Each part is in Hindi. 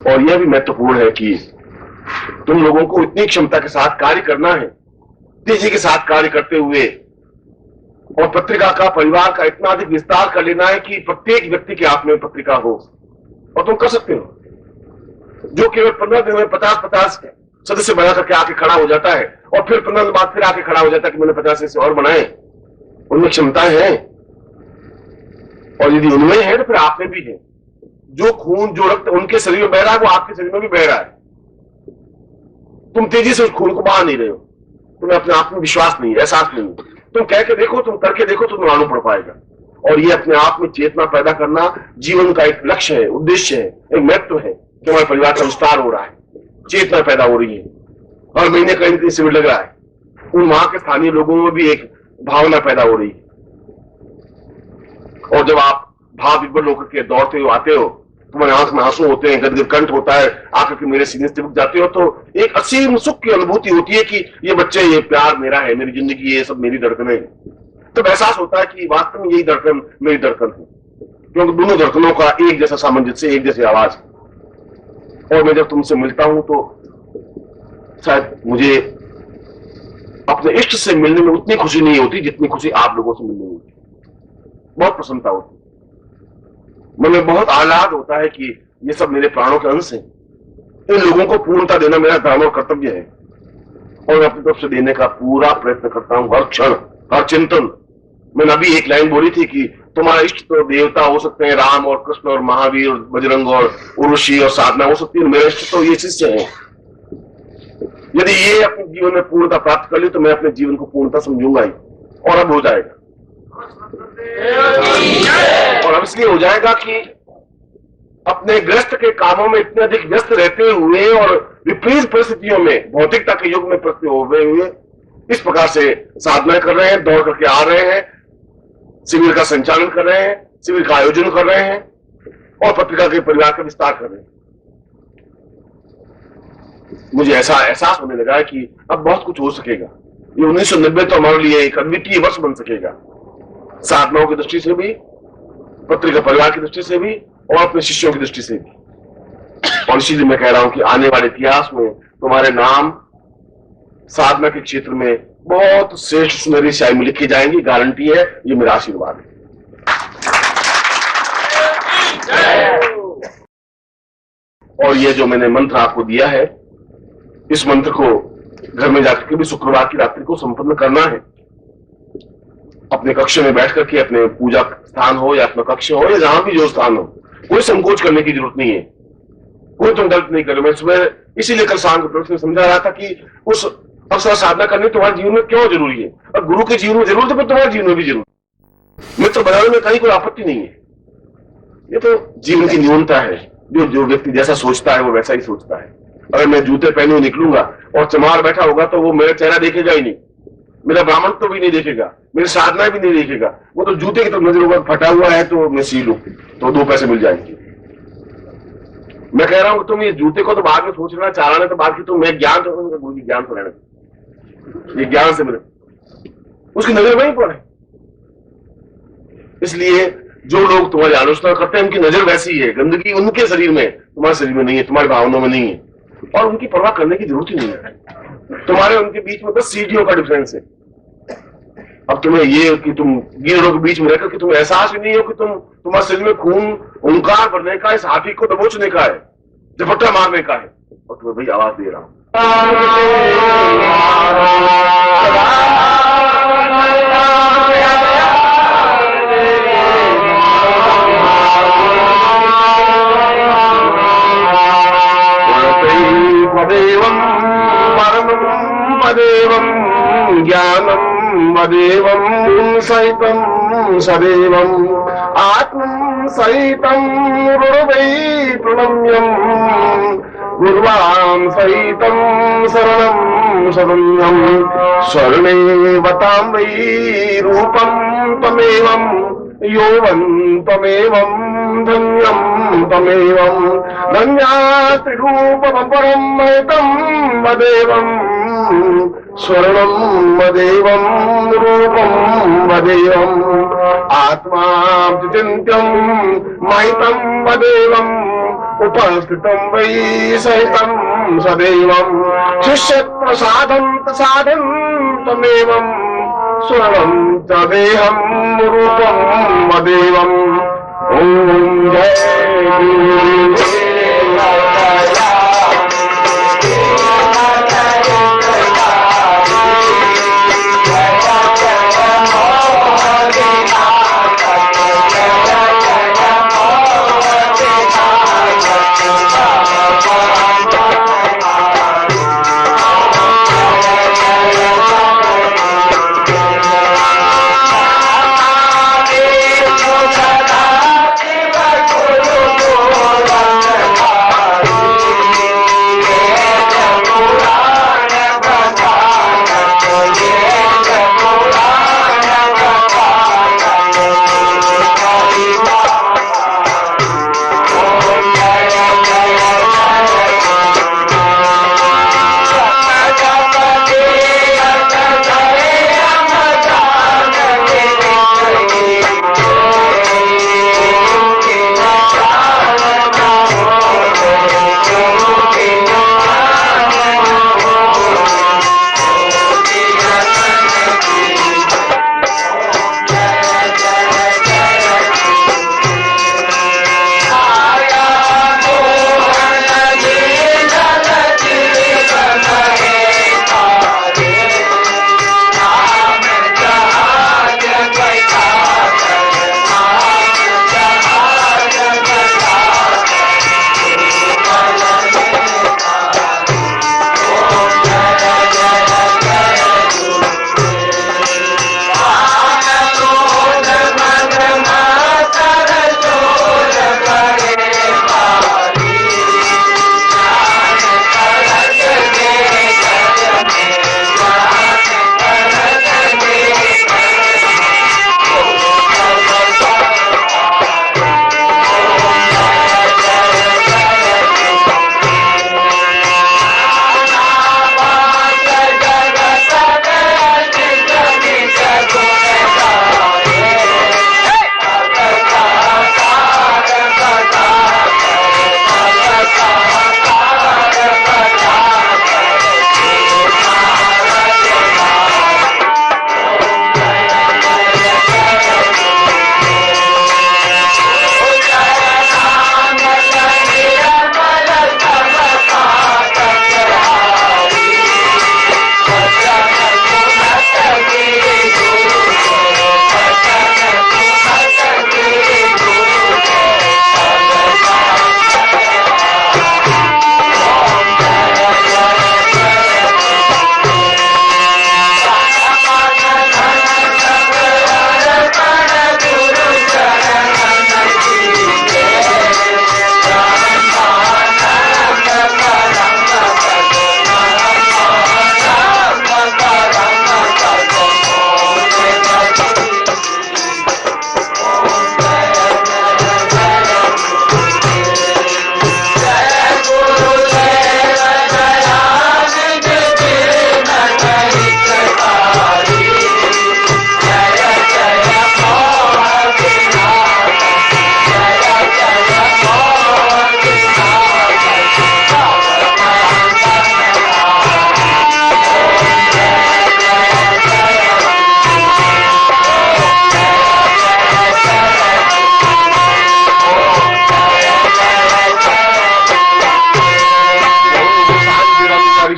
और यह भी महत्वपूर्ण है कि तुम लोगों को इतनी क्षमता के साथ कार्य करना है, तेजी के साथ कार्य करते हुए, और पत्रिका का, परिवार का इतना अधिक विस्तार कर लेना है कि प्रत्येक व्यक्ति के हाथ में पत्रिका हो। और तुम कर सकते हो। जो केवल 15 दिन में 50-50 सदस्य बना करके आके खड़ा हो जाता है और फिर 15 दिन बाद फिर आके खड़ा हो जाता है कि मैंने 50 से और बनाए, उनमें क्षमताएं हैं। और यदि उनमें है तो फिर आप में भी है। जो खून, जो रक्त उनके शरीर में बह रहा है वो आपके शरीर में भी बह रहा है। तुम तेजी से उस खून को बहा नहीं रहे हो। तुम्हें अपने आप में विश्वास नहीं है, एहसास नहीं है। तुम कह के देखो, तुम करके देखो, तुम मालूम पड़ पाएगा। और ये अपने आप में चेतना पैदा करना जीवन का एक लक्ष्य है, उद्देश्य है, एक महत्व है कि हमारे परिवार का विस्तार हो रहा है, चेतना पैदा हो रही है। हर महीने कहीं ना कहीं शिविर लग रहा है। उन वहां के स्थानीय लोगों में भी एक भावना पैदा हो रही है। और जब आप भाव विभोर होकर के दौड़ते हो, आते हो, तुम्हारे आंख में आंसू होते हैं, गदगद कंठ होता है, आकर के मेरे सीने से चिपक जाते हो, तो एक असीम सुख की अनुभूति होती है कि ये बच्चे, ये प्यार मेरा है, मेरी जिंदगी, ये सब मेरी धड़कनें। तब एहसास होता है कि वास्तव में यही धड़कन मेरी धड़कन है, क्योंकि दोनों धड़कनों का एक जैसा सामंजस्य, एक जैसी आवाज। और मैं जब तुमसे मिलता हूं तो शायद मुझे अपने इष्ट से मिलने में उतनी खुशी नहीं होती जितनी खुशी आप लोगों से मिलने में होती। बहुत प्रसन्नता होती, मन में बहुत आह्लाद होता है कि ये सब मेरे प्राणों के अंश हैं। इन लोगों को पूर्णता देना मेरा धर्म और कर्तव्य है, और मैं अपनी तरफ से देने का पूरा प्रयत्न करता हूं, हर क्षण, हर चिंतन। मैंने अभी एक लाइन बोली थी कि तुम्हारा इष्ट तो देवता हो सकते हैं, राम और कृष्ण और महावीर और बजरंग और उर्वशी और साधना हो सकती है, मेरे इष्ट तो ये शिष्य है। यदि ये अपने जीवन में पूर्णता प्राप्त कर ली तो मैं अपने जीवन को पूर्णता समझूंगा ही, और अब हो जाएगा। और अब इसलिए हो जाएगा कि अपने ग्रस्त के कामों में इतने अधिक व्यस्त रहते हुए और विपरीत परिस्थितियों में, भौतिकता के युग में प्रस्तुत हुए इस प्रकार से साधना कर रहे हैं, दौड़ करके आ रहे हैं, शिविर का संचालन कर रहे हैं, शिविर का आयोजन कर रहे हैं, और पत्रिका के परिवार का विस्तार कर रहे हैं। मुझे ऐसा एहसास होने लगा है कि अब बहुत कुछ हो सकेगा। ये 1990 तो हमारे लिए एक अद्वितीय वर्ष बन सकेगा, साधनाओं की दृष्टि से भी, पत्रिका परिवार की दृष्टि से भी, और अपने शिष्यों की दृष्टि से भी। और इसीलिए मैं कह रहा हूं कि आने वाले इतिहास में तुम्हारे नाम साधना के क्षेत्र में बहुत श्रेष्ठ सुनहरी स्याही में लिखी जाएंगी, गारंटी है, ये मेरा आशीर्वाद है। और ये जो मैंने मंत्र आपको दिया है, इस मंत्र को घर में जाकर के भी शुक्रवार की रात्रि को संपन्न करना है। अपने कक्ष में बैठ करके, अपने पूजा स्थान हो या अपना कक्ष हो या जहां भी जो स्थान हो, कोई संकोच करने की जरूरत नहीं है, कोई तुम गलत नहीं करो। मैं सुबह इसीलिए कल शाम को प्रश्न समझा रहा था कि उस अवसर साधना करनी तुम्हारे जीवन में क्यों जरूरी है, और गुरु के जीवन में जरूर तो तुम्हारे जीवन में भी जरूर। मित्र बनाने में कहीं कोई आपत्ति नहीं है, ये तो जीवन की न्यूनता है। जो व्यक्ति जैसा सोचता है वो वैसा ही सोचता है। अगर मैं जूते पहने हुए निकलूंगा और चमार बैठा होगा तो वो मेरा चेहरा देखेगा ही नहीं, मेरा ब्राह्मण तो भी नहीं देखेगा, मेरी साधना भी नहीं देखेगा, वो तो जूते की तरफ नजर होगा, फटा हुआ है तो मैं सी लूं तो 2 पैसे मिल जाएंगे। मैं कह रहा हूं कि तुम ये जूते को तो बाद में सोच लेना, चालाना तो बाद की, तुम मैं ज्ञान तो गुरु जी ज्ञान तो लेना, ये ज्ञान से मिले, उसकी नजर वहीं पर है। इसलिए जो लोग तुम्हारी आलोचना करते हैं उनकी नजर वैसी है, गंदगी उनके शरीर में, तुम्हारे शरीर में नहीं है, तुम्हारी भावनाओं में नहीं है, और उनकी परवाह करने की जरूरत ही नहीं है। तुम्हारे उनके बीच में बस सीढ़ियों का डिफरेंस है। अब तुम्हें ये कि तुम गिरों के बीच में रहकर कि तुम्हें एहसास ही नहीं हो कि तुम्हारे शरीर में खून ओंकार भरने का, इस हाथी को दबोचने का है, झपट्टा मारने का है, और तुम्हें भाई आवाज दे रहा हूं। पदेवं परमं पदेवं ज्ञानं मदेवं सहितं सदैवं आत्मं सहितं गुरुवै प्रणम्यं गुर्वां सहितं शरणं शरण्यं शरणे वतां वै रूपं तमेवं यौवन्तमेवं धन्यं तमेवं धन्यात्रिरूपमपरं महितं मदेवं स्वर्णं मदेवं रूपं मदेवं आत्मा चिन्त्यं महितं मदेवं उपस्थितं वै सहितं सदैवं शिष्यप्रसादन्तमेवं स्वर्णं तदेहं रूपं मदेवम् ॐ जय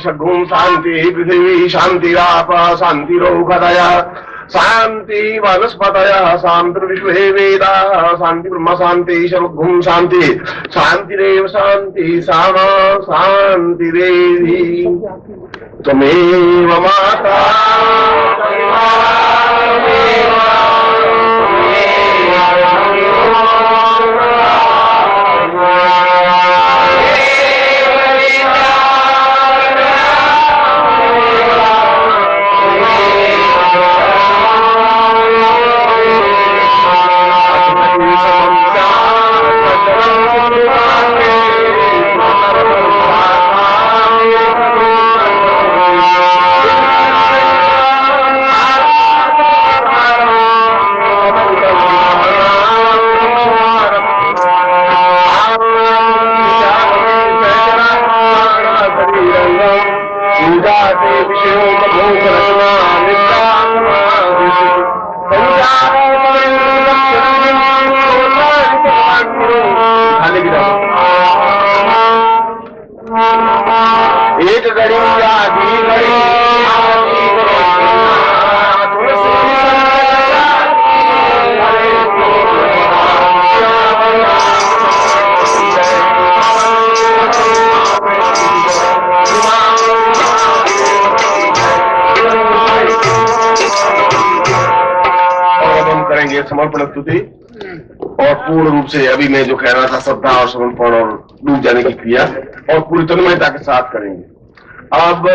षड्भूम शांति पृथ्वी शांतिराप शांतिरोगदय शांति वनस्पतय शांति विश्वे वेदा शांति ब्रह्म शांति सर्वभूम शांति शांतिरेव शांति सामा शांतिरेधि त्वमेव माता एक घड़ी आधी घड़ी आधी करेंगे समर्पण स्तुति और पूर्ण रूप से अभी मैं जो कह रहा था श्रद्धा और समर्पण और डूब जाने की क्रिया और पूरी तन्मयता के साथ करेंगे। अब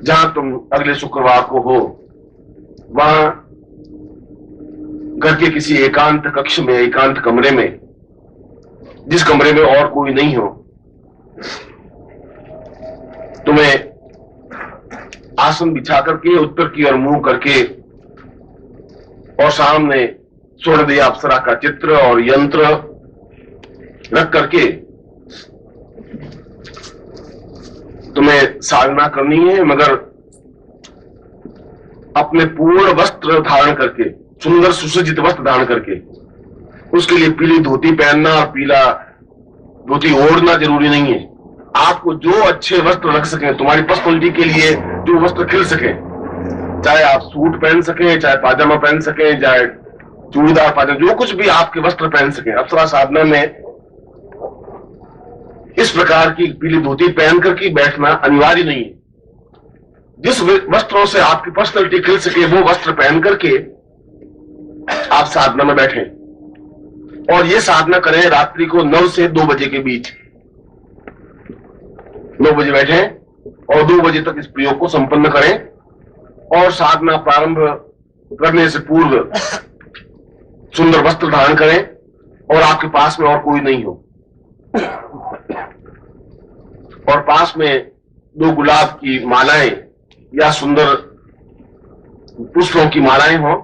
जहां तुम अगले शुक्रवार को हो, वहां घर के किसी एकांत कक्ष में, एकांत कमरे में, जिस कमरे में और कोई नहीं हो, तुम्हें आसन बिछा करके उत्तर की ओर मुंह करके और सामने स्वर्णदेह अप्सरा का चित्र और यंत्र रख करके तुम्हें साधना करनी है, मगर अपने पूर्ण वस्त्र धारण करके, सुंदर सुसज्जित वस्त्र धारण करके। उसके लिए पीली धोती पहनना और पीला धोती ओढ़ना जरूरी नहीं है। आपको जो अच्छे वस्त्र रख सके, तुम्हारी पर्सनैलिटी के लिए जो वस्त्र खिल सके, चाहे आप सूट पहन सके, चाहे पाजामा पहन सके, चाहे चूड़ीदार पाजामा, जो कुछ भी आपके वस्त्र पहन सके। अप्सरा साधना में इस प्रकार की पीली धोती पहन करके बैठना अनिवार्य नहीं है। जिस वस्त्रों से आपकी पर्सनैलिटी खिल सके वो वस्त्र पहन करके आप साधना में बैठें, और ये साधना करें रात्रि को 9 से 2 बजे के बीच। 9 बजे बैठें और 2 बजे तक इस प्रयोग को संपन्न करें, और साधना प्रारंभ करने से पूर्व सुंदर वस्त्र धारण करें और आपके पास में और कोई नहीं हो, और पास में 2 गुलाब की मालाएं या सुंदर पुष्पों की मालाएं हों,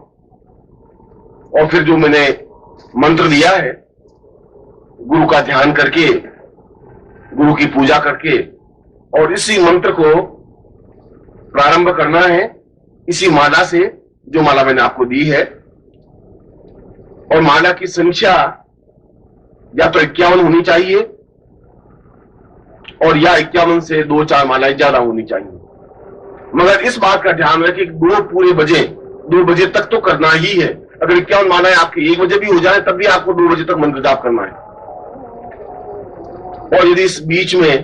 और फिर जो मैंने मंत्र दिया है, गुरु का ध्यान करके, गुरु की पूजा करके, और इसी मंत्र को प्रारंभ करना है इसी माला से, जो माला मैंने आपको दी है। और माला की संख्या या तो 51 होनी चाहिए, और या 51 से 2-4 मालाएं ज्यादा होनी चाहिए। मगर इस बात का ध्यान रखें कि 2 बजे तक तो करना ही है। अगर 51 मालाएं आपकी 1 बजे भी हो जाए तब भी आपको 2 बजे तक मंत्र जाप करना है। और यदि इस बीच में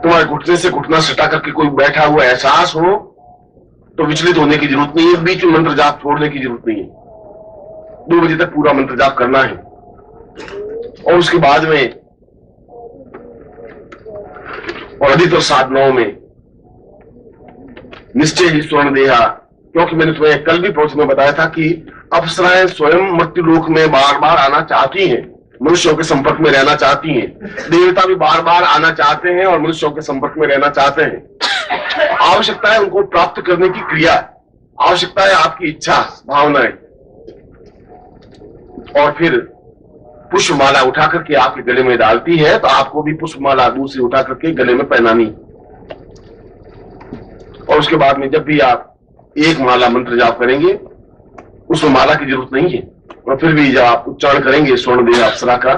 तुम्हारे घुटने से घुटना सटा करके कोई बैठा हुआ एहसास हो तो विचलित होने की जरूरत नहीं है, बीच में मंत्र जाप छोड़ने की जरूरत नहीं है। 2 बजे तक पूरा मंत्र जाप करना है। और उसके बाद में और अधिकतर साधनाओं में निश्चय ही स्वर्ण देहा, क्योंकि मैंने तुम्हें कल भी प्रवचन में बताया था कि अप्सराएं स्वयं मृत्यु लोक में बार बार आना चाहती हैं, मनुष्यों के संपर्क में रहना चाहती हैं। देवता भी बार बार आना चाहते हैं और मनुष्यों के संपर्क में रहना चाहते हैं। आवश्यकता है उनको प्राप्त करने की क्रिया, आवश्यकता है आपकी इच्छा, भावनाएं। और फिर पुष्पमाला उठा करके आपके गले में डालती है, तो आपको भी पुष्पमाला दूसरी उठा करके गले में पहनानी। और उसके बाद में जब भी आप एक माला मंत्र जाप करेंगे, उसमें माला की जरूरत नहीं है, और फिर भी जब आप उच्चारण करेंगे स्वर्णदेह अप्सरा का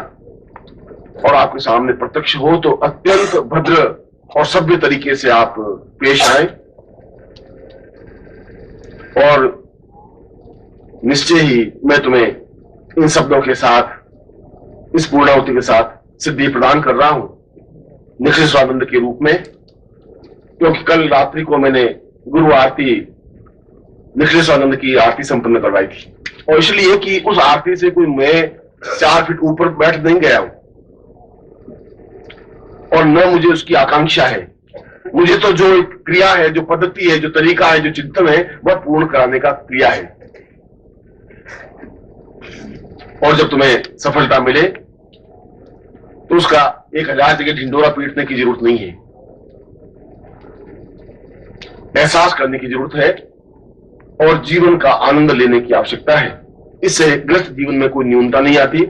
और आपके सामने प्रत्यक्ष हो, तो अत्यंत भद्र और सभ्य तरीके से आप पेश आए, और निश्चय ही मैं तुम्हें इन शब्दों के साथ, इस पूर्णाहुति के साथ सिद्धि प्रदान कर रहा हूं निखिल स्वानंद के रूप में। क्योंकि कल रात्रि को मैंने गुरु आरती, निखिल स्वानंद की आरती संपन्न करवाई थी, और इसलिए कि उस आरती से कोई मैं 4 फीट ऊपर बैठ नहीं गया हूं, और न मुझे उसकी आकांक्षा है। मुझे तो जो क्रिया है, जो पद्धति है, जो तरीका है, जो चिंतन है, वह पूर्ण कराने का क्रिया है। और जब तुम्हें सफलता मिले तो उसका 1000 जगह ढिंडोरा पीटने की जरूरत नहीं है, एहसास करने की जरूरत है और जीवन का आनंद लेने की आवश्यकता है। इससे ग्रस्त जीवन में कोई न्यूनता नहीं आती,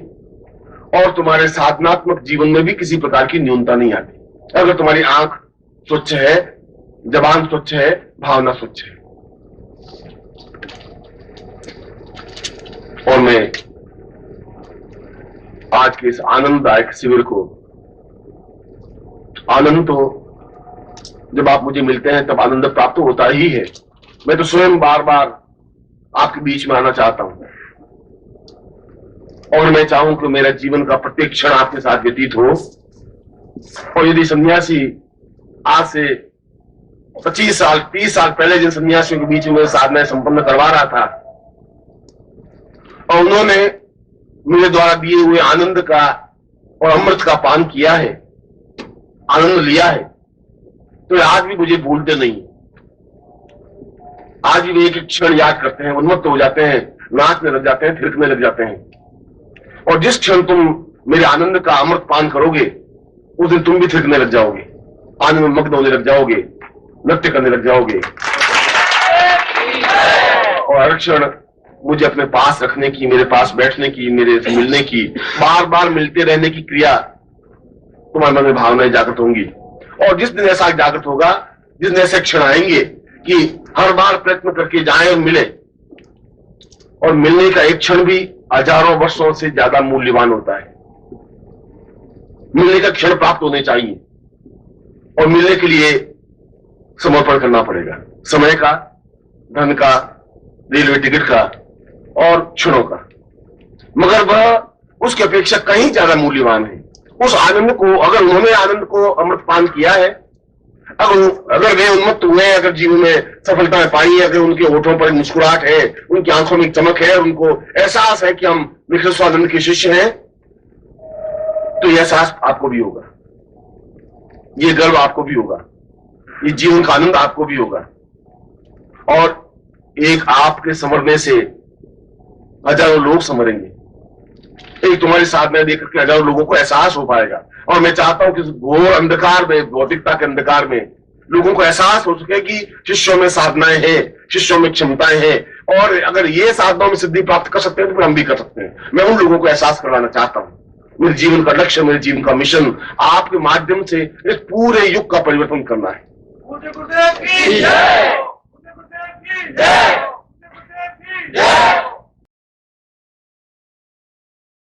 और तुम्हारे साधनात्मक जीवन में भी किसी प्रकार की न्यूनता नहीं आती। अगर तुम्हारी आंख स्वच्छ है, जबान स्वच्छ है, भावना स्वच्छ है। और मैं आज के इस आनंददायक शिविर को, आनंद तो जब आप मुझे मिलते हैं तब आनंद प्राप्त होता ही है। मैं तो स्वयं बार बार आपके बीच में आना चाहता हूं, और मैं चाहूं कि मेरा जीवन का प्रत्येक क्षण आपके साथ व्यतीत हो। और यदि सन्यासी आज से 25 साल 30 साल पहले जिन सन्यासियों के बीच में साधनाएं संपन्न करवा रहा था, और उन्होंने मेरे द्वारा दिए हुए आनंद का और अमृत का पान किया है, आनंद लिया है, तो आज भी मुझे भूलते नहीं। आज भी एक एक क्षण याद करते हैं, उन्मत्त हो जाते हैं, नाचने लग जाते हैं, थिरकने लग जाते हैं। और जिस क्षण तुम मेरे आनंद का अमृत पान करोगे उस दिन तुम भी थिरकने लग जाओगे, आनंद में मग्न होने लग जाओगे, नृत्य करने लग जाओगे। और हर क्षण मुझे अपने पास रखने की, मेरे पास बैठने की, मेरे से मिलने की, बार बार मिलते रहने की क्रिया तुम्हारे मन में भावनाएं जागृत होंगी। और जिस दिन ऐसा जागृत होगा, जिस दिन ऐसे क्षण आएंगे कि हर बार प्रयत्न करके जाएं और मिले, और मिलने का एक क्षण भी हजारों वर्षों से ज्यादा मूल्यवान होता है। मिलने का क्षण प्राप्त होने चाहिए और मिलने के लिए समर्पण करना पड़ेगा, समय का, धन का, रेलवे टिकट का और क्षणों का। मगर वह उसकी अपेक्षा कहीं ज्यादा मूल्यवान है। उस आनंद को, अगर उन्होंने आनंद को अमृतपान किया है, अगर वे उन्मत्त हुए, अगर जीवन में सफलताएं पाई है, अगर उनके होठों पर एक मुस्कुराहट है, उनकी आंखों में एक चमक है, उनको एहसास है कि हम विश्वानंद के शिष्य हैं, तो यह एहसास आपको भी होगा, ये गर्व आपको भी होगा, ये जीवन का आनंद आपको भी होगा। और एक आपके संवरने से हजारों लोग संवरेंगे। एक तुम्हारी साधना देखकर के हजारों लोगों को एहसास हो पाएगा। और मैं चाहता हूं कि घोर अंधकार में, भौतिकता के अंधकार में लोगों को एहसास हो सके कि शिष्यों में साधनाएं हैं, शिष्यों में क्षमताएं हैं, और अगर ये साधनाओं में सिद्धि प्राप्त कर सकते हैं तो फिर हम भी कर सकते हैं। मैं उन लोगों को एहसास करवाना चाहता हूं। मेरे जीवन का लक्ष्य, मेरे जीवन का मिशन आपके माध्यम से इस पूरे युग का परिवर्तन करना है।